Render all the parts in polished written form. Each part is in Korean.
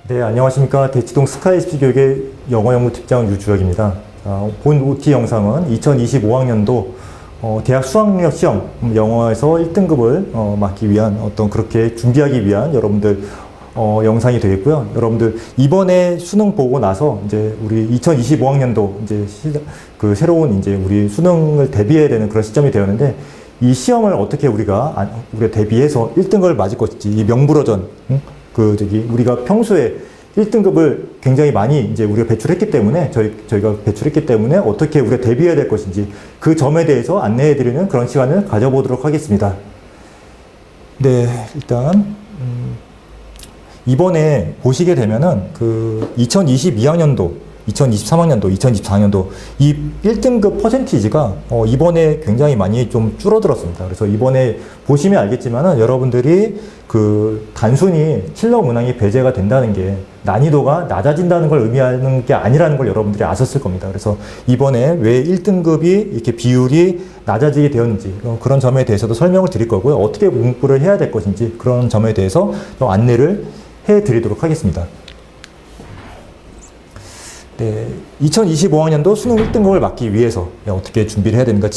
네, 안녕하십니까. 대치동 스카이스피 교육의 영어 연구팀장 유주혁입니다. 본 OT 영상은 2025학년도 대학 수학능력 시험 영어에서 1등급을 맡기 위한 그렇게 준비하기 위한 여러분들 영상이 되겠고요. 여러분들 이번에 수능 보고 나서 이제 우리 2025학년도 이제 새로운 이제 우리 수능을 대비해야 되는 그런 시점이 되었는데, 이 시험을 어떻게 우리가 대비해서 1등급을 맞을 것인지, 이 명불허전, 우리가 평소에 1등급을 굉장히 많이 이제 우리가 배출했기 때문에, 저희가 배출했기 때문에 어떻게 우리가 대비해야 될 것인지, 그 점에 대해서 안내해 드리는 그런 시간을 가져보도록 하겠습니다. 네, 일단, 이번에 보시게 되면은 2022학년도, 2023학년도, 2024학년도 이 1등급 퍼센티지가 이번에 굉장히 많이 좀 줄어들었습니다. 그래서 이번에 보시면 알겠지만은 여러분들이 단순히 킬러 문항이 배제가 된다는 게 난이도가 낮아진다는 걸 의미하는 게 아니라는 걸 여러분들이 아셨을 겁니다. 그래서 이번에 왜 1등급이 이렇게 비율이 낮아지게 되었는지 그런 점에 대해서도 설명을 드릴 거고요. 어떻게 공부를 해야 될 것인지 그런 점에 대해서 좀 안내를 해 드리도록 하겠습니다. 네, 2025학년도 수능 1등급을 맞기 위해서 어떻게 준비를 해야 되는가.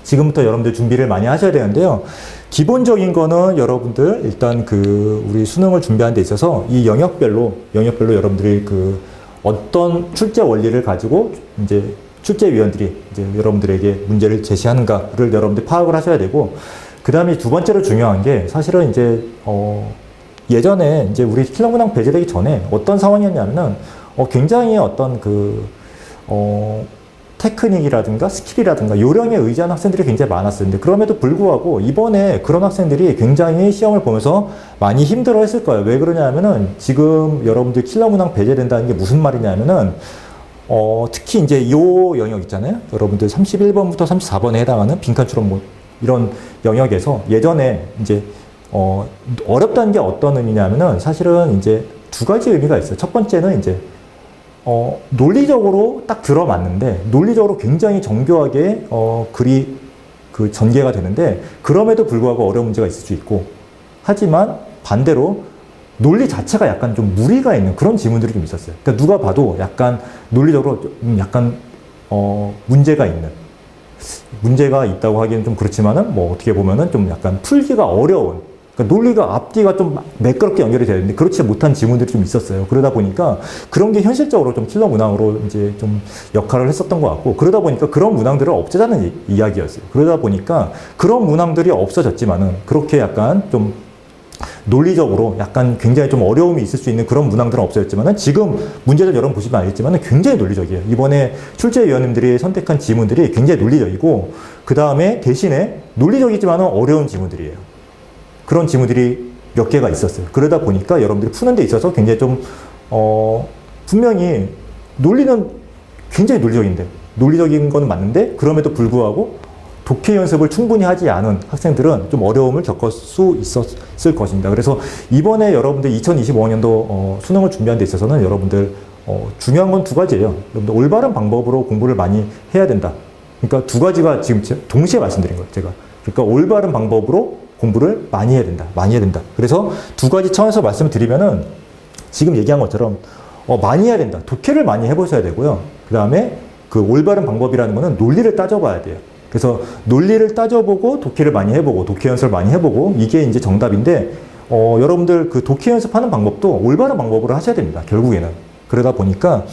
지금부터 여러분들 준비를 많이 하셔야 되는데요. 기본적인 거는 여러분들 일단 우리 수능을 준비하는 데 있어서 이 영역별로 여러분들이 어떤 출제 원리를 가지고 이제 출제위원들이 이제 여러분들에게 문제를 제시하는가를 여러분들이 파악을 하셔야 되고, 그 다음에 두 번째로 중요한 게 사실은 이제 예전에 이제 우리 킬러 문항 배제되기 전에 어떤 상황이었냐면은 굉장히 테크닉이라든가 스킬이라든가 요령에 의지한 학생들이 굉장히 많았어요. 근데 그럼에도 불구하고 이번에 그런 학생들이 굉장히 시험을 보면서 많이 힘들어 했을 거예요. 왜 그러냐면은 지금 여러분들 킬러 문항 배제된다는 게 무슨 말이냐면은 특히 이제 이 영역 있잖아요. 여러분들 31번부터 34번에 해당하는 빈칸추론 이런 영역에서 예전에 이제 어렵다는 게 어떤 의미냐면은 사실은 이제 두 가지 의미가 있어요. 첫 번째는 이제 논리적으로 딱 들어맞는데 논리적으로 굉장히 정교하게 전개가 되는데, 그럼에도 불구하고 어려운 문제가 있을 수 있고, 하지만 반대로 논리 자체가 약간 좀 무리가 있는 그런 지문들이 좀 있었어요. 그러니까 누가 봐도 약간 논리적으로 문제가 있다고 하기는 좀 그렇지만은 어떻게 보면은 좀 약간 풀기가 어려운, 그러니까 논리가 앞뒤가 좀 매끄럽게 연결이 되는데 그렇지 못한 지문들이 좀 있었어요. 그러다 보니까 그런 게 현실적으로 좀 킬러 문항으로 이제 좀 역할을 했었던 것 같고, 그러다 보니까 그런 문항들을 없애자는 이야기였어요. 그러다 보니까 그런 문항들이 없어졌지만은 그렇게 약간 좀 논리적으로 약간 굉장히 좀 어려움이 있을 수 있는 그런 문항들은 없어졌지만은 지금 문제들 여러분 보시면 알겠지만은 굉장히 논리적이에요. 이번에 출제위원님들이 선택한 지문들이 굉장히 논리적이고, 그 다음에 대신에 논리적이지만은 어려운 지문들이에요. 그런 지문들이 몇 개가 있었어요. 그러다 보니까 여러분들이 푸는 데 있어서 굉장히 좀 분명히 논리는 굉장히 논리적인 건 맞는데, 그럼에도 불구하고 독해 연습을 충분히 하지 않은 학생들은 좀 어려움을 겪을 수 있었을 것입니다. 그래서 이번에 여러분들 2025학년도 수능을 준비하는 데 있어서는 여러분들 중요한 건 두 가지예요. 여러분들 올바른 방법으로 공부를 많이 해야 된다. 그러니까 두 가지가 지금 동시에 말씀드린 거예요, 제가. 그러니까 올바른 방법으로 공부를 많이 해야 된다. 그래서 두 가지 차원에서 말씀을 드리면은 지금 얘기한 것처럼 많이 해야 된다. 독해를 많이 해보셔야 되고요. 그 다음에 올바른 방법이라는 거는 논리를 따져봐야 돼요. 그래서 논리를 따져보고 독해를 많이 해보고 독해 연습을 많이 해보고 이게 이제 정답인데, 여러분들 독해 연습하는 방법도 올바른 방법으로 하셔야 됩니다. 결국에는. 그러다 보니까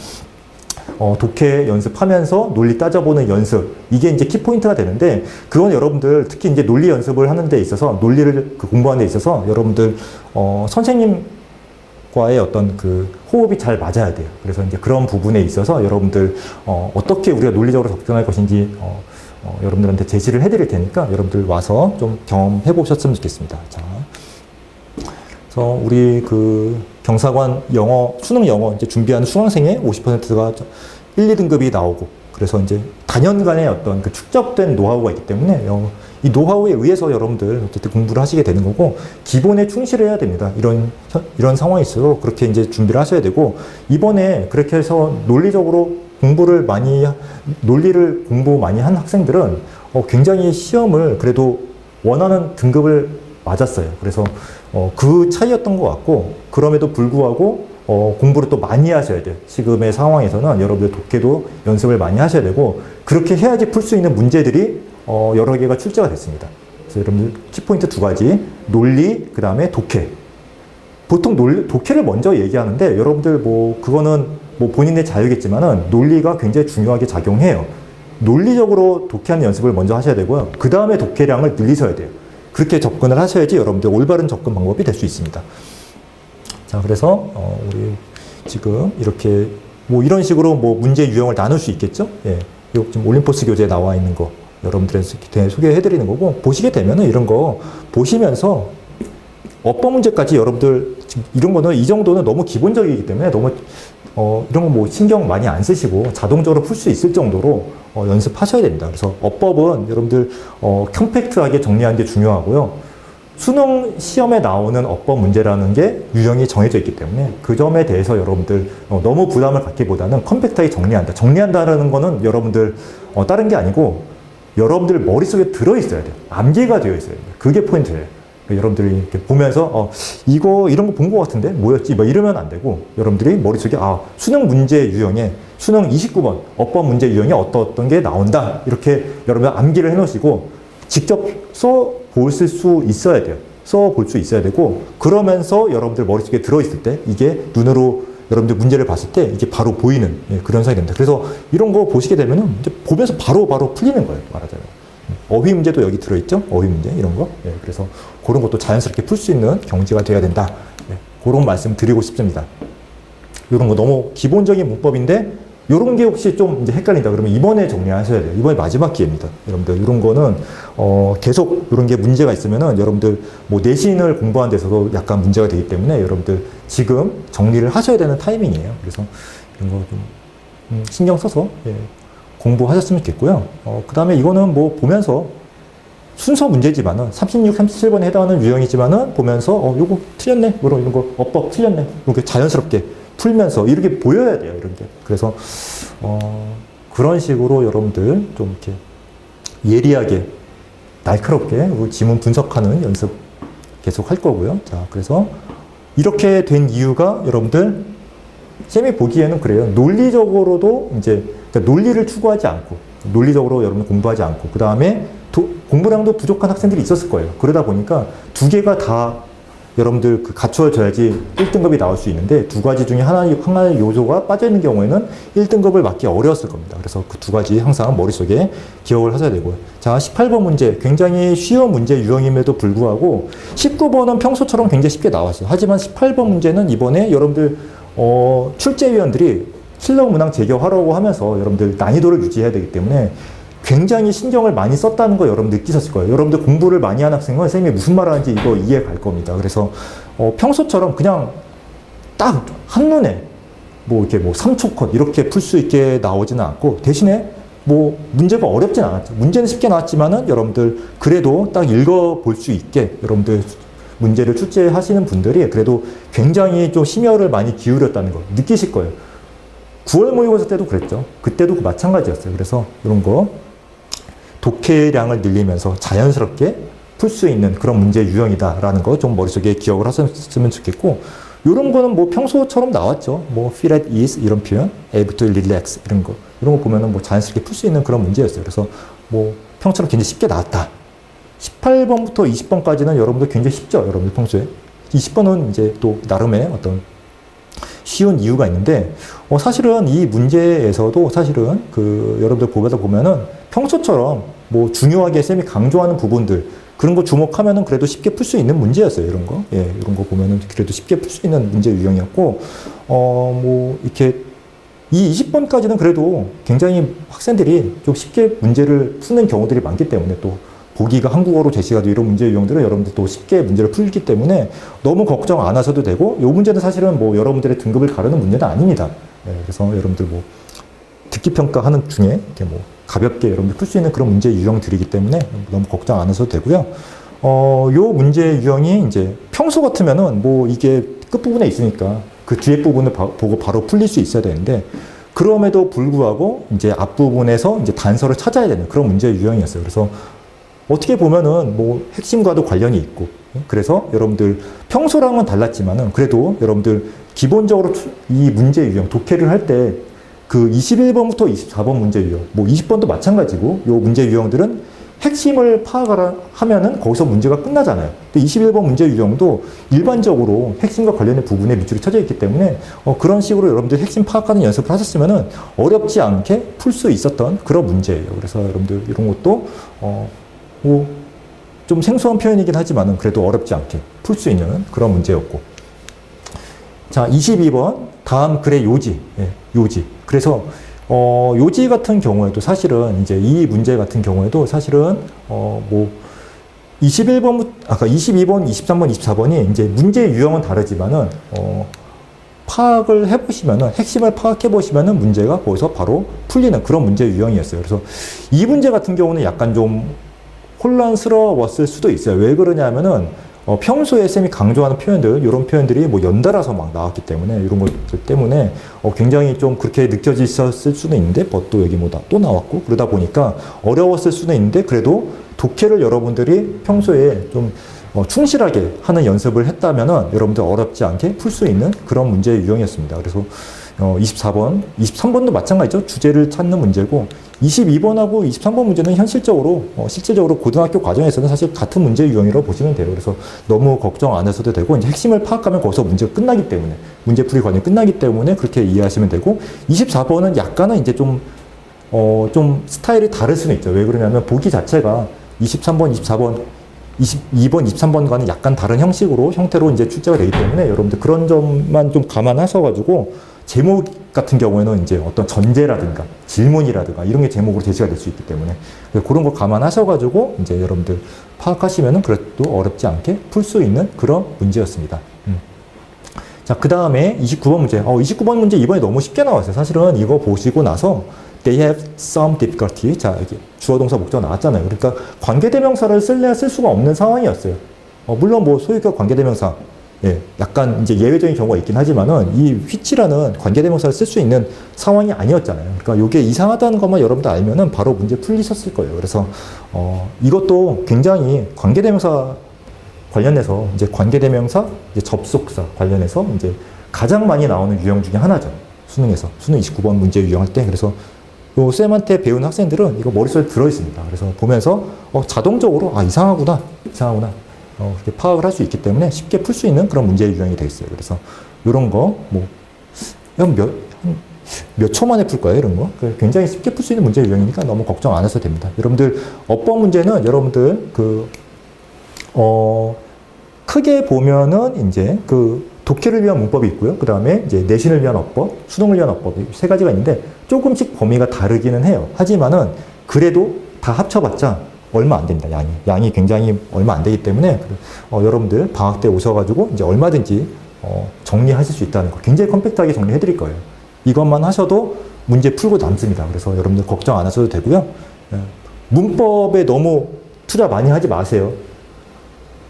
독해 연습하면서 논리 따져보는 연습, 이게 이제 키포인트가 되는데, 그건 여러분들 특히 이제 논리 연습을 하는 데 있어서, 논리를 공부하는 데 있어서 여러분들 선생님과의 어떤 호흡이 잘 맞아야 돼요. 그래서 이제 그런 부분에 있어서 여러분들 어떻게 우리가 논리적으로 접근할 것인지 여러분들한테 제시를 해드릴 테니까 여러분들 와서 좀 경험해 보셨으면 좋겠습니다. 자, 그래서 우리 경사관 수능 영어 이제 준비하는 수강생의 50%가 1, 2등급이 나오고, 그래서 이제 단연간의 어떤 축적된 노하우가 있기 때문에 이 노하우에 의해서 여러분들 어쨌든 공부를 하시게 되는 거고, 기본에 충실해야 됩니다. 이런 상황이 있어도 그렇게 이제 준비를 하셔야 되고, 이번에 그렇게 해서 논리를 공부 많이 한 학생들은 굉장히 시험을 그래도 원하는 등급을 맞았어요. 그래서 그 차이였던 것 같고, 그럼에도 불구하고 공부를 또 많이 하셔야 돼요. 지금의 상황에서는 여러분들 독해도 연습을 많이 하셔야 되고, 그렇게 해야지 풀 수 있는 문제들이 여러 개가 출제가 됐습니다. 그래서 여러분들 키포인트 두 가지, 논리, 그 다음에 독해. 보통 독해를 먼저 얘기하는데, 여러분들 그거는 본인의 자유겠지만은 논리가 굉장히 중요하게 작용해요. 논리적으로 독해하는 연습을 먼저 하셔야 되고요. 그 다음에 독해량을 늘리셔야 돼요. 그렇게 접근을 하셔야지 여러분들 올바른 접근 방법이 될 수 있습니다. 자, 그래서 우리 지금 이렇게 이런 식으로 문제 유형을 나눌 수 있겠죠? 예. 지금 올림포스 교재에 나와 있는 거 여러분들한테 소개해 드리는 거고, 보시게 되면은 이런 거 보시면서 어법 문제까지 여러분들 이런 거는 이 정도는 너무 기본적이기 때문에 너무 이런 거 신경 많이 안 쓰시고 자동적으로 풀 수 있을 정도로 연습하셔야 됩니다. 그래서 어법은 여러분들 컴팩트하게 정리하는 게 중요하고요. 수능 시험에 나오는 어법 문제라는 게 유형이 정해져 있기 때문에 그 점에 대해서 여러분들 너무 부담을 갖기보다는 컴팩트하게 정리한다. 정리한다라는 거는 여러분들 다른 게 아니고 여러분들 머릿속에 들어있어야 돼요. 암기가 되어 있어야 돼요. 그게 포인트예요. 여러분들이 이렇게 보면서 이런 거 본 것 같은데 뭐였지? 이러면 안 되고, 여러분들이 머릿속에 수능 문제 유형에 수능 29번 어법 문제 유형에 어떤 게 나온다, 이렇게 여러분 암기를 해놓으시고 직접 써보실 수 있어야 돼요. 써볼 수 있어야 되고, 그러면서 여러분들 머릿속에 들어있을 때 이게 눈으로 여러분들 문제를 봤을 때 이게 바로 보이는 그런 현상이 됩니다. 그래서 이런 거 보시게 되면은 이제 보면서 바로 풀리는 거예요, 말하자면. 어휘 문제도 여기 들어있죠? 어휘 문제, 이런 거. 예, 그래서 그런 것도 자연스럽게 풀 수 있는 경지가 돼야 된다. 예, 그런 말씀 드리고 싶습니다. 이런 거 너무 기본적인 문법인데, 이런 게 혹시 좀 이제 헷갈린다 그러면 이번에 정리하셔야 돼요. 이번에 마지막 기회입니다. 여러분들, 이런 거는, 계속 이런 게 문제가 있으면은 여러분들 내신을 공부하는 데서도 약간 문제가 되기 때문에 여러분들 지금 정리를 하셔야 되는 타이밍이에요. 그래서 이런 거 좀, 신경 써서, 예, 공부하셨으면 좋겠고요. 그 다음에 이거는 보면서 순서 문제지만은 36, 37번에 해당하는 유형이지만은 보면서 요거 틀렸네, 이런 거 어법 틀렸네, 이렇게 자연스럽게 풀면서 이렇게 보여야 돼요, 이런 게. 그래서 그런 식으로 여러분들 좀 이렇게 예리하게 날카롭게 지문 분석하는 연습 계속 할 거고요. 자, 그래서 이렇게 된 이유가 여러분들 쌤이 보기에는 그래요. 논리적으로도 이제 그러니까 논리를 추구하지 않고, 논리적으로 여러분 공부하지 않고, 그 다음에 공부량도 부족한 학생들이 있었을 거예요. 그러다 보니까 두 개가 다 여러분들 갖춰져야지 1등급이 나올 수 있는데, 두 가지 중에 하나의 요소가 빠져있는 경우에는 1등급을 맞기 어려웠을 겁니다. 그래서 그 두 가지 항상 머릿속에 기억을 하셔야 되고요. 자, 18번 문제. 굉장히 쉬운 문제 유형임에도 불구하고 19번은 평소처럼 굉장히 쉽게 나왔어요. 하지만 18번 문제는 이번에 여러분들 출제위원들이 실력 문항 제격하라고 하면서 여러분들 난이도를 유지해야 되기 때문에 굉장히 신경을 많이 썼다는 거 여러분들 느끼셨을 거예요. 여러분들 공부를 많이 한 학생은 선생님이 무슨 말 하는지 이거 이해 갈 겁니다. 그래서 평소처럼 그냥 딱 한눈에 이렇게 3초 컷 이렇게 풀 수 있게 나오지는 않고, 대신에 문제가 어렵진 않았죠. 문제는 쉽게 나왔지만은 여러분들 그래도 딱 읽어볼 수 있게 여러분들 문제를 출제하시는 분들이 그래도 굉장히 좀 심혈을 많이 기울였다는 거 느끼실 거예요. 9월 모의고사 때도 그랬죠. 그때도 마찬가지였어요. 그래서 이런 거 독해량을 늘리면서 자연스럽게 풀 수 있는 그런 문제 유형이다라는 거 좀 머릿속에 기억을 하셨으면 좋겠고, 이런 거는 평소처럼 나왔죠. feel at ease 이런 표현, able to relax 이런 거 보면은 자연스럽게 풀 수 있는 그런 문제였어요. 그래서 평소처럼 굉장히 쉽게 나왔다. 18번부터 20번까지는 여러분들 굉장히 쉽죠. 여러분들 평소에. 20번은 이제 또 나름의 어떤 쉬운 이유가 있는데, 사실은 이 문제에서도 사실은 여러분들 보다 보면은 평소처럼 중요하게 쌤이 강조하는 부분들, 그런 거 주목하면은 그래도 쉽게 풀 수 있는 문제였어요. 이런 거. 예, 이런 거 보면은 그래도 쉽게 풀 수 있는 문제 유형이었고, 이렇게 이 20번까지는 그래도 굉장히 학생들이 좀 쉽게 문제를 푸는 경우들이 많기 때문에, 또 보기가 한국어로 제시가 된 이런 문제 유형들은 여러분들 또 쉽게 문제를 풀기 때문에 너무 걱정 안 하셔도 되고, 이 문제는 사실은 여러분들의 등급을 가르는 문제는 아닙니다. 예, 그래서 여러분들 듣기 평가하는 중에 이렇게 가볍게 여러분들 풀 수 있는 그런 문제 유형들이기 때문에 너무 걱정 안 하셔도 되고요. 요 문제 유형이 이제 평소 같으면은 이게 끝부분에 있으니까 그 뒤에 부분을 보고 바로 풀릴 수 있어야 되는데, 그럼에도 불구하고 이제 앞부분에서 이제 단서를 찾아야 되는 그런 문제 유형이었어요. 그래서 어떻게 보면은 핵심과도 관련이 있고, 그래서 여러분들 평소랑은 달랐지만은 그래도 여러분들 기본적으로 이 문제 유형, 독해를 할 때 그 21번부터 24번 문제 유형, 뭐 20번도 마찬가지고 요 문제 유형들은 핵심을 파악하면은 거기서 문제가 끝나잖아요. 근데 21번 문제 유형도 일반적으로 핵심과 관련된 부분에 밑줄이 쳐져 있기 때문에 그런 식으로 여러분들 핵심 파악하는 연습을 하셨으면은 어렵지 않게 풀 수 있었던 그런 문제예요. 그래서 여러분들 이런 것도 뭐 좀 생소한 표현이긴 하지만은 그래도 어렵지 않게 풀 수 있는 그런 문제였고. 자, 22번 다음 글의 요지. 예, 요지. 그래서 요지 같은 경우에도 사실은 이제 이 문제 같은 경우에도 사실은 뭐 21번, 아까 22번, 23번, 24번이 이제 문제 유형은 다르지만은 파악을 해보시면은 핵심을 파악해 보시면은 문제가 거기서 바로 풀리는 그런 문제 유형이었어요. 그래서 이 문제 같은 경우는 약간 좀 혼란스러웠을 수도 있어요. 왜 그러냐면은 평소에 쌤이 강조하는 표현들, 이런 표현들이 뭐 연달아서 막 나왔기 때문에, 이런 것들 때문에 굉장히 좀 그렇게 느껴졌을 수는 있는데, 또 여기 뭐 또 나왔고, 그러다 보니까 어려웠을 수는 있는데, 그래도 독해를 여러분들이 평소에 좀 충실하게 하는 연습을 했다면은 여러분들 어렵지 않게 풀 수 있는 그런 문제 유형이었습니다. 그래서 24번, 23번도 마찬가지죠. 주제를 찾는 문제고, 22번하고 23번 문제는 현실적으로, 실제적으로 고등학교 과정에서는 사실 같은 문제 유형이라고 보시면 돼요. 그래서 너무 걱정 안 하셔도 되고, 이제 핵심을 파악하면 거기서 문제가 끝나기 때문에, 문제풀이 과정이 끝나기 때문에 그렇게 이해하시면 되고, 24번은 약간은 이제 좀 스타일이 다를 수는 있죠. 왜 그러냐면, 보기 자체가 23번, 24번, 22번, 23번과는 약간 다른 형태로 이제 출제가 되기 때문에 여러분들 그런 점만 좀 감안하셔가지고 제목 같은 경우에는 이제 어떤 전제라든가 질문이라든가 이런 게 제목으로 제시가 될 수 있기 때문에 그런 거 감안하셔가지고 이제 여러분들 파악하시면은 그래도 어렵지 않게 풀 수 있는 그런 문제였습니다. 자, 그 다음에 29번 문제. 29번 문제 이번에 너무 쉽게 나왔어요. 사실은 이거 보시고 나서 They have some difficulty. 자, 여기 주어 동사 목적 나왔잖아요. 그러니까 관계대명사를 쓸래야 쓸 수가 없는 상황이었어요. 물론 뭐 소유격 관계대명사, 예, 약간 이제 예외적인 경우가 있긴 하지만은 이 which라는 관계대명사를 쓸 수 있는 상황이 아니었잖아요. 그러니까 이게 이상하다는 것만 여러분들 알면은 바로 문제 풀리셨을 거예요. 그래서 이것도 굉장히 관계대명사 관련해서 이제 관계대명사, 이제 접속사 관련해서 이제 가장 많이 나오는 유형 중에 하나죠. 수능에서. 수능 29번 문제 유형할 때. 그래서 요 쌤한테 배운 학생들은 이거 머릿속에 들어있습니다. 그래서 보면서 자동적으로 이상하구나. 이렇게 파악을 할 수 있기 때문에 쉽게 풀 수 있는 그런 문제 유형이 되어 있어요. 그래서 이런 거 뭐 몇 초 만에 풀 거예요, 이런 거. 굉장히 쉽게 풀 수 있는 문제 유형이니까 너무 걱정 안 하셔도 됩니다. 여러분들 어법 문제는 여러분들 크게 보면은 이제 독해를 위한 문법이 있고요. 그 다음에 이제 내신을 위한 어법, 수능을 위한 어법, 세 가지가 있는데 조금씩 범위가 다르기는 해요. 하지만은 그래도 다 합쳐봤자 얼마 안 됩니다. 양이 굉장히 얼마 안 되기 때문에 여러분들 방학 때 오셔가지고 이제 얼마든지 정리하실 수 있다는 거 굉장히 컴팩트하게 정리해 드릴 거예요. 이것만 하셔도 문제 풀고 남습니다. 그래서 여러분들 걱정 안 하셔도 되고요. 문법에 너무 투자 많이 하지 마세요.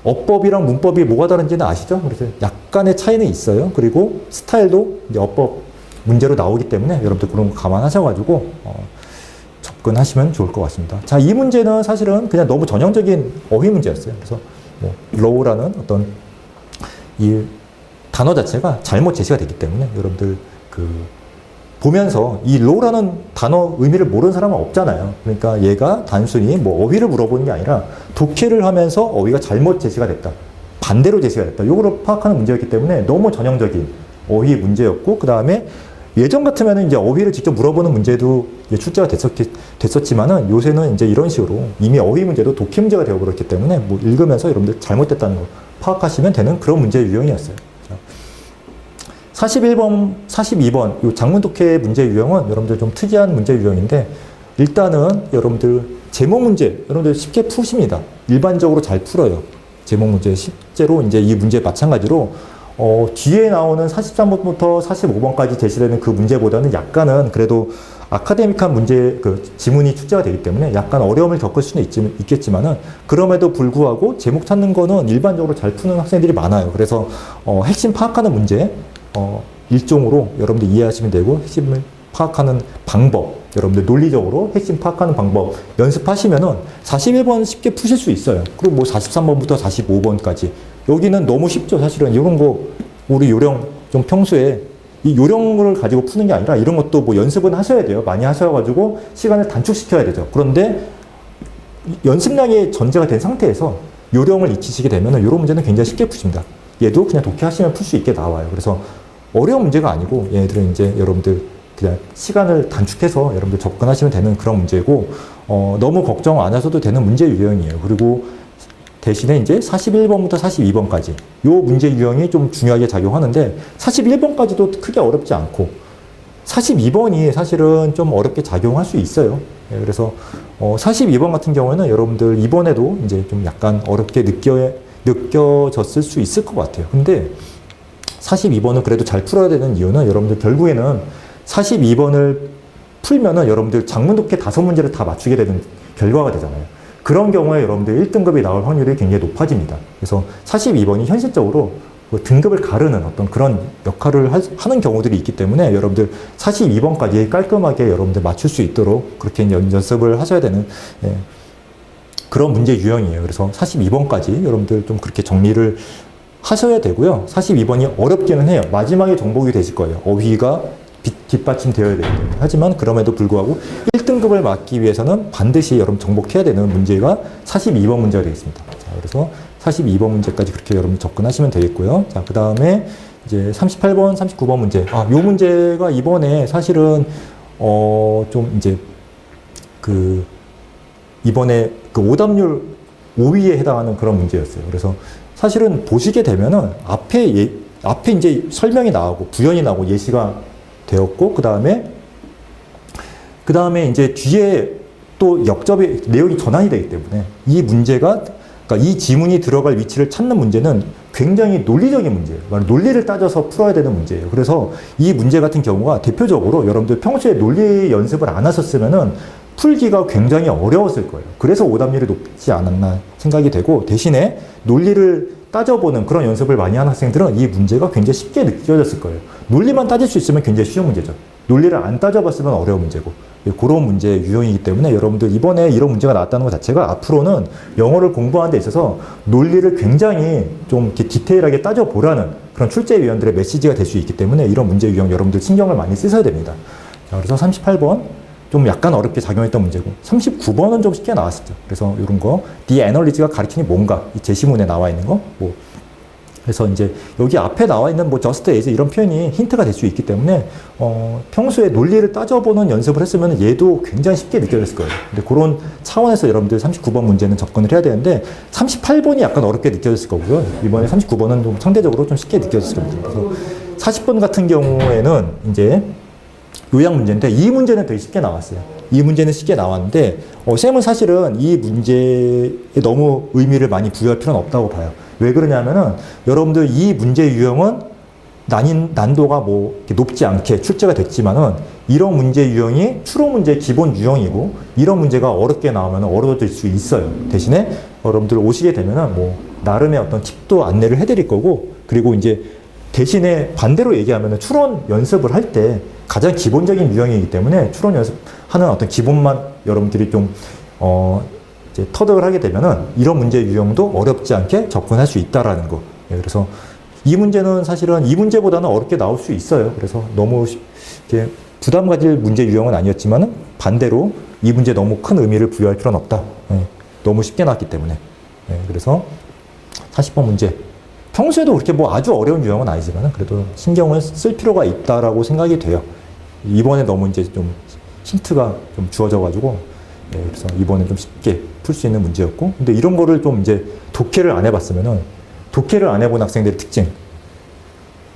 어법이랑 문법이 뭐가 다른지는 아시죠? 그래서 약간의 차이는 있어요. 그리고 스타일도 이제 어법 문제로 나오기 때문에 여러분들 그런 거 감안하셔가지고 접근하시면 좋을 것 같습니다. 자, 이 문제는 사실은 그냥 너무 전형적인 어휘 문제였어요. 그래서 뭐 low라는 어떤 이 단어 자체가 잘못 제시가 됐기 때문에 여러분들 보면서 이 low라는 단어 의미를 모르는 사람은 없잖아요. 그러니까 얘가 단순히 뭐 어휘를 물어보는 게 아니라 독해를 하면서 어휘가 잘못 제시가 됐다. 반대로 제시가 됐다. 이거를 파악하는 문제였기 때문에 너무 전형적인 어휘 문제였고, 그 다음에 예전 같으면 이제 어휘를 직접 물어보는 문제도 출제가 됐었지만은 요새는 이제 이런 식으로 이미 어휘 문제도 독해 문제가 되어버렸기 때문에 뭐 읽으면서 여러분들 잘못됐다는 거 파악하시면 되는 그런 문제 유형이었어요. 41번, 42번, 요 장문 독해 문제 유형은 여러분들 좀 특이한 문제 유형인데, 일단은 여러분들 제목 문제, 여러분들 쉽게 푸십니다. 일반적으로 잘 풀어요. 제목 문제. 실제로 이제 이 문제 마찬가지로, 뒤에 나오는 43번부터 45번까지 제시되는 그 문제보다는 약간은 그래도 아카데믹한 문제, 지문이 출제가 되기 때문에 약간 어려움을 겪을 수는 있겠지만은, 그럼에도 불구하고 제목 찾는 거는 일반적으로 잘 푸는 학생들이 많아요. 그래서, 핵심 파악하는 문제, 일종으로 여러분들 이해하시면 되고, 핵심을 파악하는 방법, 여러분들 논리적으로 핵심 파악하는 방법 연습하시면은 41번 쉽게 푸실 수 있어요. 그리고 뭐 43번부터 45번까지. 여기는 너무 쉽죠. 사실은 이런 거 우리 요령 좀 평소에 이 요령을 가지고 푸는 게 아니라 이런 것도 뭐 연습은 하셔야 돼요. 많이 하셔가지고 시간을 단축시켜야 되죠. 그런데 연습량이 전제가 된 상태에서 요령을 익히시게 되면은 이런 문제는 굉장히 쉽게 푸십니다. 얘도 그냥 독해하시면 풀 수 있게 나와요. 그래서 어려운 문제가 아니고 얘네들은 이제 여러분들 그냥 시간을 단축해서 여러분들 접근하시면 되는 그런 문제고, 너무 걱정 안 하셔도 되는 문제 유형이에요. 그리고 대신에 이제 41번부터 42번까지 요 문제 유형이 좀 중요하게 작용하는데 41번까지도 크게 어렵지 않고 42번이 사실은 좀 어렵게 작용할 수 있어요. 그래서 42번 같은 경우에는 여러분들 이번에도 이제 좀 약간 어렵게 느껴졌을 수 있을 것 같아요. 근데 42번은 그래도 잘 풀어야 되는 이유는 여러분들 결국에는 42번을 풀면은 여러분들 작문 독해 5문제를 다 맞추게 되는 결과가 되잖아요. 그런 경우에 여러분들 1등급이 나올 확률이 굉장히 높아집니다. 그래서 42번이 현실적으로 뭐 등급을 가르는 어떤 그런 역할을 하는 경우들이 있기 때문에 여러분들 42번까지 깔끔하게 여러분들 맞출 수 있도록 그렇게 연습을 하셔야 되는 그런 문제 유형이에요. 그래서 42번까지 여러분들 좀 그렇게 정리를 하셔야 되고요. 42번이 어렵기는 해요. 마지막에 정복이 되실 거예요. 어휘가 뒷받침되어야 되기 때문에. 하지만 그럼에도 불구하고 1등급을 맞기 위해서는 반드시 여러분 정복해야 되는 문제가 42번 문제가 되겠습니다. 자, 그래서 42번 문제까지 그렇게 여러분 접근하시면 되겠고요. 자, 그 다음에 이제 38번, 39번 문제. 요 문제가 이번에 사실은, 좀 이제 이번에 오답률 5위에 해당하는 그런 문제였어요. 그래서 사실은 보시게 되면은 앞에 이제 설명이 나오고 부연이 나오고 예시가 되었고, 그 다음에 이제 뒤에 또 역접의 내용이 전환이 되기 때문에 이 문제가, 그러니까 이 지문이 들어갈 위치를 찾는 문제는 굉장히 논리적인 문제예요. 논리를 따져서 풀어야 되는 문제예요. 그래서 이 문제 같은 경우가 대표적으로 여러분들 평소에 논리 연습을 안 하셨으면은 풀기가 굉장히 어려웠을 거예요. 그래서 오답률이 높지 않았나 생각이 되고, 대신에 논리를 따져보는 그런 연습을 많이 하는 학생들은 이 문제가 굉장히 쉽게 느껴졌을 거예요. 논리만 따질 수 있으면 굉장히 쉬운 문제죠. 논리를 안 따져봤으면 어려운 문제고, 그런 문제 유형이기 때문에 여러분들 이번에 이런 문제가 나왔다는 것 자체가 앞으로는 영어를 공부하는 데 있어서 논리를 굉장히 좀 이렇게 디테일하게 따져보라는 그런 출제위원들의 메시지가 될 수 있기 때문에 이런 문제 유형 여러분들 신경을 많이 쓰셔야 됩니다. 자, 그래서 38번 좀 약간 어렵게 작용했던 문제고, 39번은 좀 쉽게 나왔었죠. 그래서 이런 거, The Analyz가 가리키는 뭔가, 이 제시문에 나와 있는 거, 그래서 이제 여기 앞에 나와 있는 just as 이런 표현이 힌트가 될 수 있기 때문에, 평소에 논리를 따져보는 연습을 했으면 얘도 굉장히 쉽게 느껴졌을 거예요. 근데 그런 차원에서 여러분들 39번 문제는 접근을 해야 되는데, 38번이 약간 어렵게 느껴졌을 거고요. 이번에 39번은 좀 상대적으로 좀 쉽게 느껴졌을 겁니다. 그래서 40번 같은 경우에는 이제 요약 문제인데 이 문제는 되게 쉽게 나왔어요. 이 문제는 쉽게 나왔는데 쌤은 사실은 이 문제에 너무 의미를 많이 부여할 필요는 없다고 봐요. 왜 그러냐면은 여러분들 이 문제 유형은 난도가 뭐 높지 않게 출제가 됐지만은 이런 문제 유형이 추론 문제의 기본 유형이고, 이런 문제가 어렵게 나오면 어려워질 수 있어요. 대신에 여러분들 오시게 되면은 뭐 나름의 어떤 팁도 안내를 해드릴 거고, 그리고 이제 대신에 반대로 얘기하면은 추론 연습을 할 때 가장 기본적인 유형이기 때문에 추론 연습하는 어떤 기본만 여러분들이 좀 이제 터득을 하게 되면은 이런 문제 유형도 어렵지 않게 접근할 수 있다라는 거. 그래서 이 문제는 사실은 이 문제보다는 어렵게 나올 수 있어요. 그래서 너무 이렇게 부담 가질 문제 유형은 아니었지만은 반대로 이 문제 너무 큰 의미를 부여할 필요는 없다. 너무 쉽게 나왔기 때문에. 그래서 40번 문제. 평소에도 그렇게 뭐 아주 어려운 유형은 아니지만 그래도 신경을 쓸 필요가 있다라고 생각이 돼요. 이번에 너무 이제 좀 힌트가 좀 주어져가지고, 그래서 이번에 좀 쉽게 풀 수 있는 문제였고, 근데 이런 거를 좀 이제 독해를 안 해봤으면은, 독해를 안 해본 학생들의 특징,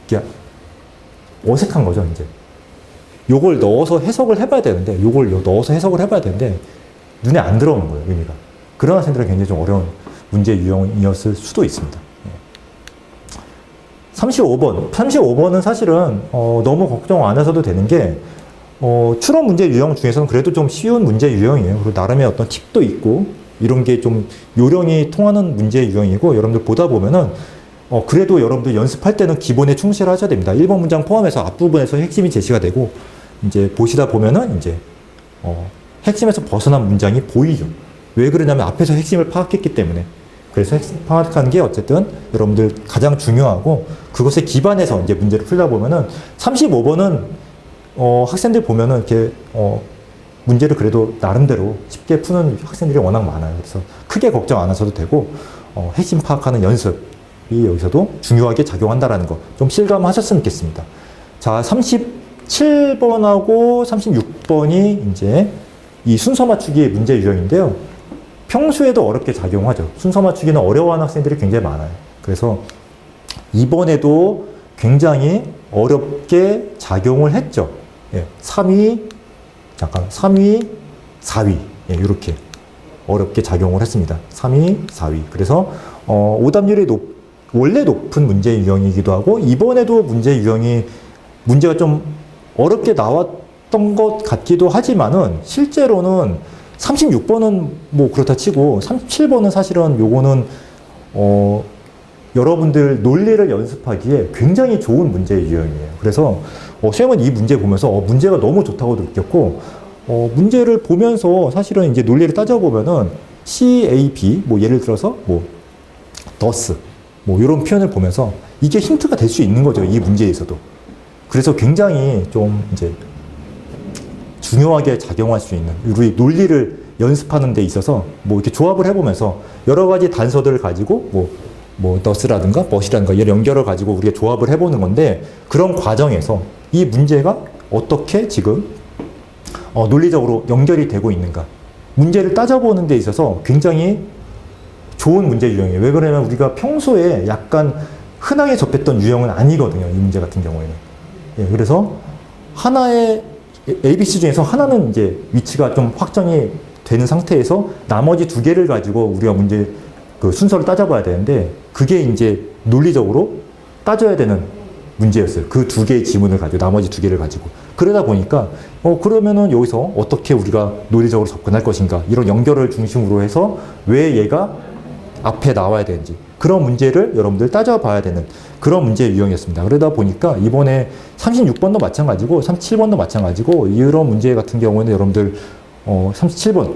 이게 어색한 거죠, 이제. 요걸 넣어서 해석을 해봐야 되는데, 눈에 안 들어오는 거예요, 의미가. 그런 학생들은 굉장히 좀 어려운 문제 유형이었을 수도 있습니다. 35번은 사실은 너무 걱정 안 하셔도 되는 게, 추론 문제 유형 중에서는 그래도 좀 쉬운 문제 유형이에요. 그리고 나름의 어떤 팁도 있고 이런 게 좀 요령이 통하는 문제 유형이고, 여러분들 보다 보면은 그래도 여러분들 연습할 때는 기본에 충실하셔야 됩니다. 1번 문장 포함해서 앞부분에서 핵심이 제시가 되고, 이제 보시다 보면은 이제 핵심에서 벗어난 문장이 보이죠. 왜 그러냐면 앞에서 핵심을 파악했기 때문에. 그래서 핵심 파악하는 게 어쨌든 여러분들 가장 중요하고 그것에 기반해서 이제 문제를 풀다 보면은 35번은 학생들 보면은 이렇게 문제를 그래도 나름대로 쉽게 푸는 학생들이 워낙 많아요. 그래서 크게 걱정 안 하셔도 되고 핵심 파악하는 연습이 여기서도 중요하게 작용한다라는 거 좀 실감하셨으면 좋겠습니다. 자, 37번하고 36번이 이제 이 순서 맞추기의 문제 유형인데요. 평소에도 어렵게 작용하죠. 순서 맞추기는 어려워하는 학생들이 굉장히 많아요. 그래서 이번에도 굉장히 어렵게 작용을 했죠. 예, 3위, 4위. 예, 이렇게 어렵게 작용을 했습니다. 3위, 4위. 그래서 오답률이 원래 높은 문제 유형이기도 하고 이번에도 문제가 좀 어렵게 나왔던 것 같기도 하지만은 실제로는 36번은 뭐 그렇다 치고 37번은 사실은 요거는 여러분들 논리를 연습하기에 굉장히 좋은 문제 유형이에요. 그래서 시험은 이 문제 보면서 문제가 너무 좋다고도 느꼈고 문제를 보면서 사실은 이제 논리를 따져보면은 CAB 뭐 예를 들어서 뭐 does 뭐 이런 표현을 보면서 이게 힌트가 될 수 있는 거죠. 이 문제에서도. 그래서 굉장히 좀 이제 중요하게 작용할 수 있는 우리 논리를 연습하는 데 있어서 뭐 이렇게 조합을 해보면서 여러 가지 단서들을 가지고 뭐 does라든가 but이라든가 이런 연결을 가지고 우리가 조합을 해보는 건데 그런 과정에서 이 문제가 어떻게 지금 논리적으로 연결이 되고 있는가 문제를 따져보는 데 있어서 굉장히 좋은 문제 유형이에요. 왜 그러냐면 우리가 평소에 약간 흔하게 접했던 유형은 아니거든요. 이 문제 같은 경우에는. 예, 그래서 하나의 ABC 중에서 하나는 이제 위치가 좀 확정이 되는 상태에서 나머지 두 개를 가지고 우리가 문제 그 순서를 따져봐야 되는데 그게 이제 논리적으로 따져야 되는 문제였어요. 그 두 개의 지문을 가지고 나머지 두 개를 가지고 그러다 보니까 그러면은 여기서 어떻게 우리가 논리적으로 접근할 것인가 이런 연결을 중심으로 해서 왜 얘가 앞에 나와야 되는지 그런 문제를 여러분들 따져봐야 되는 그런 문제 유형이었습니다. 그러다 보니까 이번에 36번도 마찬가지고 37번도 마찬가지고 이런 문제 같은 경우에는 여러분들 37번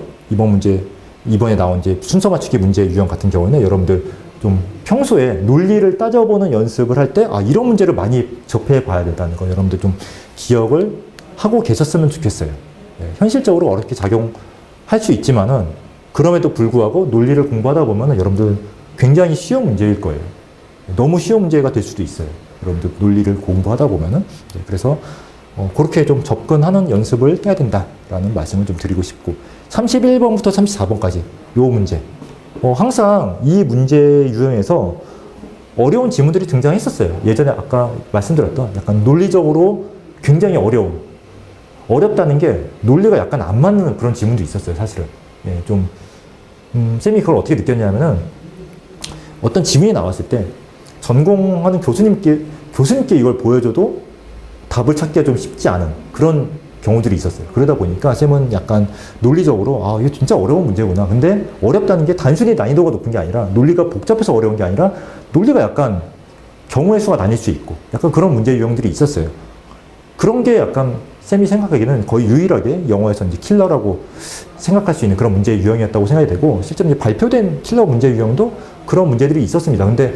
이번에 나온 이제 순서 맞추기 문제 유형 같은 경우에는 여러분들 좀 평소에 논리를 따져보는 연습을 할 때 이런 문제를 많이 접해봐야 된다는 거 여러분들 좀 기억을 하고 계셨으면 좋겠어요. 예, 현실적으로 어렵게 작용할 수 있지만은 그럼에도 불구하고 논리를 공부하다 보면은 여러분들 굉장히 쉬운 문제일 거예요. 너무 쉬운 문제가 될 수도 있어요. 여러분들 논리를 공부하다 보면은. 네, 그래서 그렇게 좀 접근하는 연습을 해야 된다라는 말씀을 좀 드리고 싶고 31번부터 34번까지 요 문제 항상 이 문제 유형에서 어려운 지문들이 등장했었어요. 예전에 아까 말씀드렸던 약간 논리적으로 굉장히 어렵다는 게 논리가 약간 안 맞는 그런 지문도 있었어요. 사실은. 예, 좀 쌤이 그걸 어떻게 느꼈냐면은 어떤 지문이 나왔을 때 전공하는 교수님께 이걸 보여줘도 답을 찾기가 좀 쉽지 않은 그런 경우들이 있었어요. 그러다 보니까 쌤은 약간 논리적으로 이거 진짜 어려운 문제구나. 근데 어렵다는 게 단순히 난이도가 높은 게 아니라 논리가 복잡해서 어려운 게 아니라 논리가 약간 경우의 수가 나뉠 수 있고 약간 그런 문제 유형들이 있었어요. 그런 게 약간 쌤이 생각하기에는 거의 유일하게 영어에서 이제 킬러라고 생각할 수 있는 그런 문제 유형이었다고 생각이 되고 실제로 이제 발표된 킬러 문제 유형도 그런 문제들이 있었습니다. 근데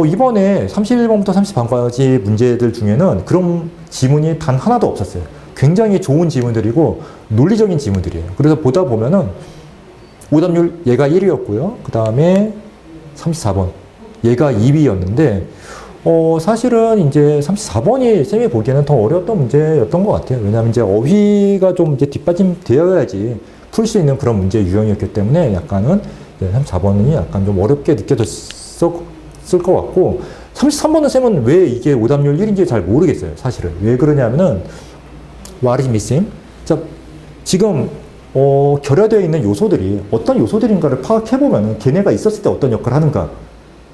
이번에 31번부터 30번까지 문제들 중에는 그런 지문이 단 하나도 없었어요. 굉장히 좋은 지문들이고 논리적인 지문들이에요. 그래서 보다 보면은 오답률 얘가 1위였고요. 그 다음에 34번 얘가 2위였는데 사실은 이제 34번이 쌤이 보기에는 더 어려웠던 문제였던 것 같아요. 왜냐하면 이제 어휘가 좀 이제 뒷받침 되어야지 풀 수 있는 그런 문제 유형이었기 때문에 약간은 34번이 약간 좀 어렵게 느껴졌을 것 같고 33번은 쌤은 왜 이게 오답률 1인지 잘 모르겠어요. 사실은. 왜 그러냐면은 What is missing? 자, 지금 결여되어 있는 요소들이 어떤 요소들인가를 파악해보면 걔네가 있었을 때 어떤 역할을 하는가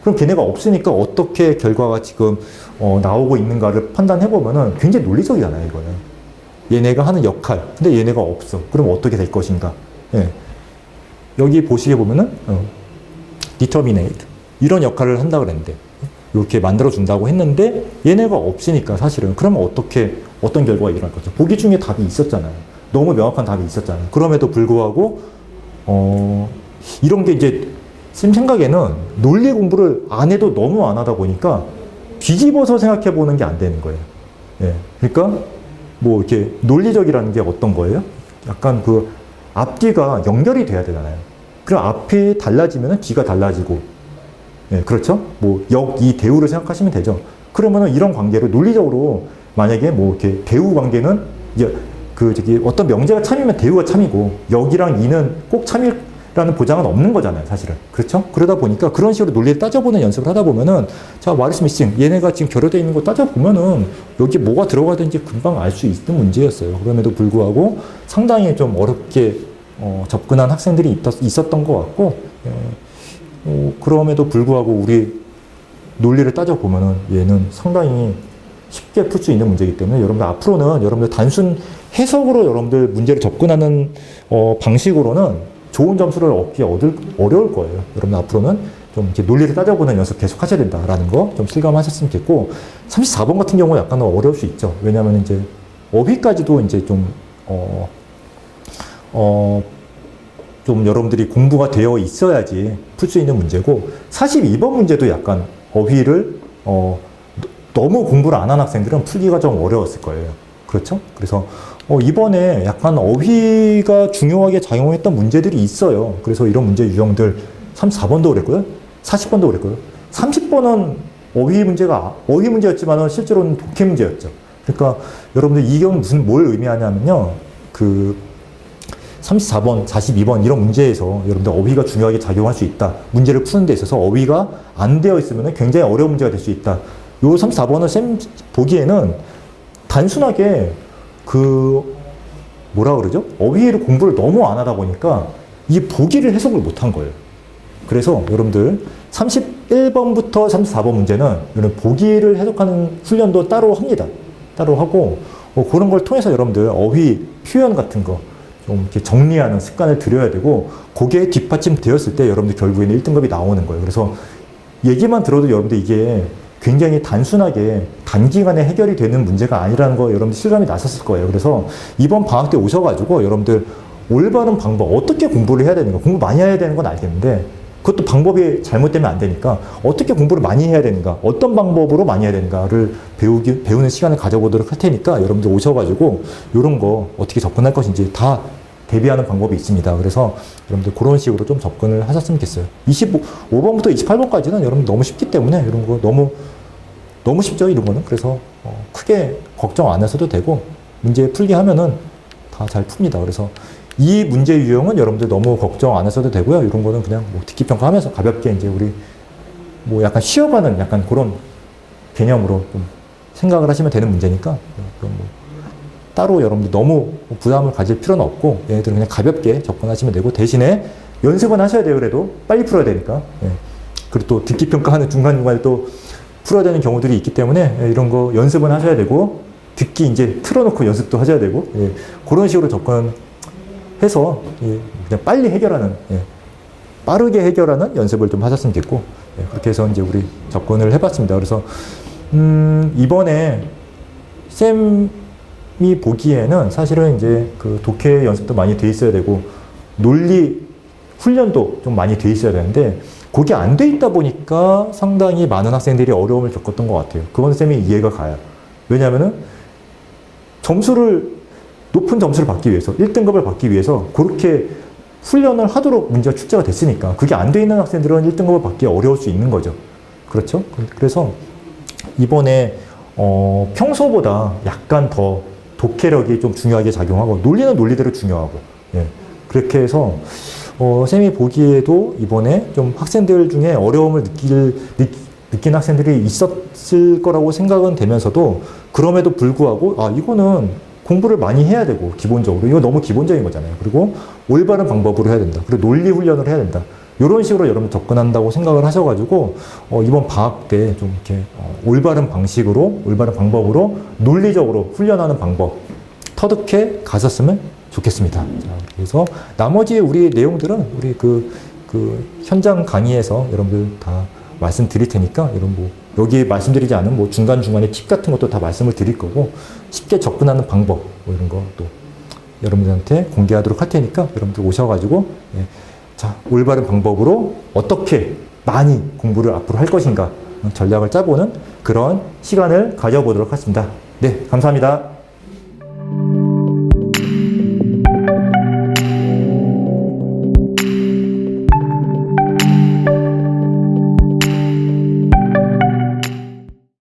그럼 걔네가 없으니까 어떻게 결과가 지금 나오고 있는가를 판단해보면은 굉장히 논리적이잖아요, 이거는. 얘네가 하는 역할, 근데 얘네가 없어. 그럼 어떻게 될 것인가? 예. 여기 보시게 보면은 determinate 이런 역할을 한다고 그랬는데 이렇게 만들어준다고 했는데 얘네가 없으니까 사실은 그러면 어떤 결과가 일어날 거죠? 보기 중에 답이 있었잖아요. 너무 명확한 답이 있었잖아요. 그럼에도 불구하고 이런 게 이제 쌤 생각에는 논리 공부를 안 해도 너무 안 하다 보니까 뒤집어서 생각해 보는 게 안 되는 거예요. 예. 그러니까 뭐 이렇게 논리적이라는 게 어떤 거예요? 약간 그 앞뒤가 연결이 돼야 되잖아요. 그럼 앞이 달라지면 뒤가 달라지고, 예, 그렇죠? 뭐 역, 이, 대우를 생각하시면 되죠. 그러면은 이런 관계를 논리적으로 만약에 뭐 이렇게 대우 관계는 이제 그 저기 어떤 명제가 참이면 대우가 참이고 역이랑 이는 꼭 참이라는 보장은 없는 거잖아요, 사실은. 그렇죠? 그러다 보니까 그런 식으로 논리를 따져보는 연습을 하다 보면은 자, 와리스 미싱 얘네가 지금 결여되어 있는 거 따져보면은 여기 뭐가 들어가든지 금방 알 수 있는 문제였어요. 그럼에도 불구하고 상당히 좀 어렵게 접근한 학생들이 있었던 것 같고, 그럼에도 불구하고 우리 논리를 따져보면은 얘는 상당히 쉽게 풀 수 있는 문제이기 때문에 여러분들 앞으로는 여러분들 단순 해석으로 여러분들 문제를 접근하는 방식으로는 좋은 점수를 어려울 거예요. 여러분 앞으로는 좀 이렇게 논리를 따져보는 연습 계속 하셔야 된다라는 거 좀 실감하셨으면 좋겠고, 34번 같은 경우 약간 어려울 수 있죠. 왜냐하면 이제 어휘까지도 이제 좀 여러분들이 공부가 되어 있어야지 풀 수 있는 문제고, 42번 문제도 약간 어휘를 너무 공부를 안 한 학생들은 풀기가 좀 어려웠을 거예요. 그렇죠? 그래서 이번에 약간 어휘가 중요하게 작용했던 문제들이 있어요. 그래서 이런 문제 유형들 34번도 그랬고요. 40번도 그랬고요. 30번은 어휘 문제였지만 실제로는 독해 문제였죠. 그러니까 여러분들 이 경우 뭘 의미하냐면요. 그 34번, 42번 이런 문제에서 여러분들 어휘가 중요하게 작용할 수 있다. 문제를 푸는 데 있어서 어휘가 안 되어 있으면 굉장히 어려운 문제가 될 수 있다. 요 34번은 쌤 보기에는 단순하게 뭐라 그러죠? 어휘를 공부를 너무 안 하다 보니까 이 보기를 해석을 못 한 거예요. 그래서 여러분들 31번부터 34번 문제는 이런 보기를 해석하는 훈련도 따로 합니다. 따로 하고, 그런 걸 통해서 여러분들 어휘 표현 같은 거 좀 이렇게 정리하는 습관을 들여야 되고, 그게 뒷받침 되었을 때 여러분들 결국에는 1등급이 나오는 거예요. 그래서 얘기만 들어도 여러분들 이게 굉장히 단순하게 단기간에 해결이 되는 문제가 아니라는 거 여러분들 실감이 나셨을 거예요. 그래서 이번 방학 때 오셔가지고 여러분들 올바른 방법, 어떻게 공부를 해야 되는가, 공부 많이 해야 되는 건 알겠는데 그것도 방법이 잘못되면 안 되니까 어떻게 공부를 많이 해야 되는가, 어떤 방법으로 많이 해야 되는가를 배우는 시간을 가져보도록 할 테니까 여러분들 오셔가지고 이런 거 어떻게 접근할 것인지 다 대비하는 방법이 있습니다. 그래서 여러분들 그런 식으로 좀 접근을 하셨으면 좋겠어요. 25번부터 28번까지는 여러분 너무 쉽기 때문에 이런 거 너무 쉽죠, 이런 거는. 그래서 크게 걱정 안 하셔도 되고 문제 풀기 하면은 다 잘 풉니다. 그래서 이 문제 유형은 여러분들 너무 걱정 안 하셔도 되고요. 이런 거는 그냥 뭐 듣기 평가하면서 가볍게 이제 우리 뭐 약간 쉬어가는 약간 그런 개념으로 좀 생각을 하시면 되는 문제니까 그런 뭐 따로 여러분들 너무 부담을 가질 필요는 없고 얘네들은 그냥 가볍게 접근하시면 되고, 대신에 연습은 하셔야 돼요. 그래도 빨리 풀어야 되니까. 예. 그리고 또 듣기 평가하는 중간중간에 또 풀어야 되는 경우들이 있기 때문에 이런 거 연습은 하셔야 되고, 듣기 이제 틀어놓고 연습도 하셔야 되고, 예. 그런 식으로 접근해서 그냥 빨리 해결하는, 빠르게 해결하는 연습을 좀 하셨으면 좋겠고, 그렇게 해서 이제 우리 접근을 해봤습니다. 그래서 이번에 쌤이 보기에는 사실은 이제 그 독해 연습도 많이 돼 있어야 되고 논리 훈련도 좀 많이 돼 있어야 되는데 그게 안 돼 있다 보니까 상당히 많은 학생들이 어려움을 겪었던 것 같아요. 그건 쌤이 이해가 가요. 왜냐하면은 높은 점수를 받기 위해서, 1등급을 받기 위해서 그렇게 훈련을 하도록 문제가 출제가 됐으니까 그게 안 돼 있는 학생들은 1등급을 받기 어려울 수 있는 거죠. 그렇죠? 그래서 이번에 평소보다 약간 더 독해력이 좀 중요하게 작용하고 논리는 논리대로 중요하고, 그렇게 해서 쌤이 보기에도 이번에 좀 학생들 중에 어려움을 느낀 학생들이 있었을 거라고 생각은 되면서도 그럼에도 불구하고 이거는 공부를 많이 해야 되고 기본적으로 이거 너무 기본적인 거잖아요. 그리고 올바른 방법으로 해야 된다. 그리고 논리 훈련을 해야 된다. 이런 식으로 여러분 접근한다고 생각을 하셔가지고 이번 방학 때 좀 이렇게 올바른 방법으로 논리적으로 훈련하는 방법 터득해 가셨으면 좋겠습니다. 자, 그래서 나머지 우리 내용들은 우리 그 현장 강의에서 여러분들 다 말씀드릴 테니까 이런 여기 말씀드리지 않은 중간중간에 팁 같은 것도 다 말씀을 드릴 거고, 쉽게 접근하는 방법 이런 거 또 여러분들한테 공개하도록 할 테니까 여러분들 오셔가지고 예, 자, 올바른 방법으로 어떻게 많이 공부를 앞으로 할 것인가 전략을 짜보는 그런 시간을 가져보도록 하겠습니다. 네, 감사합니다.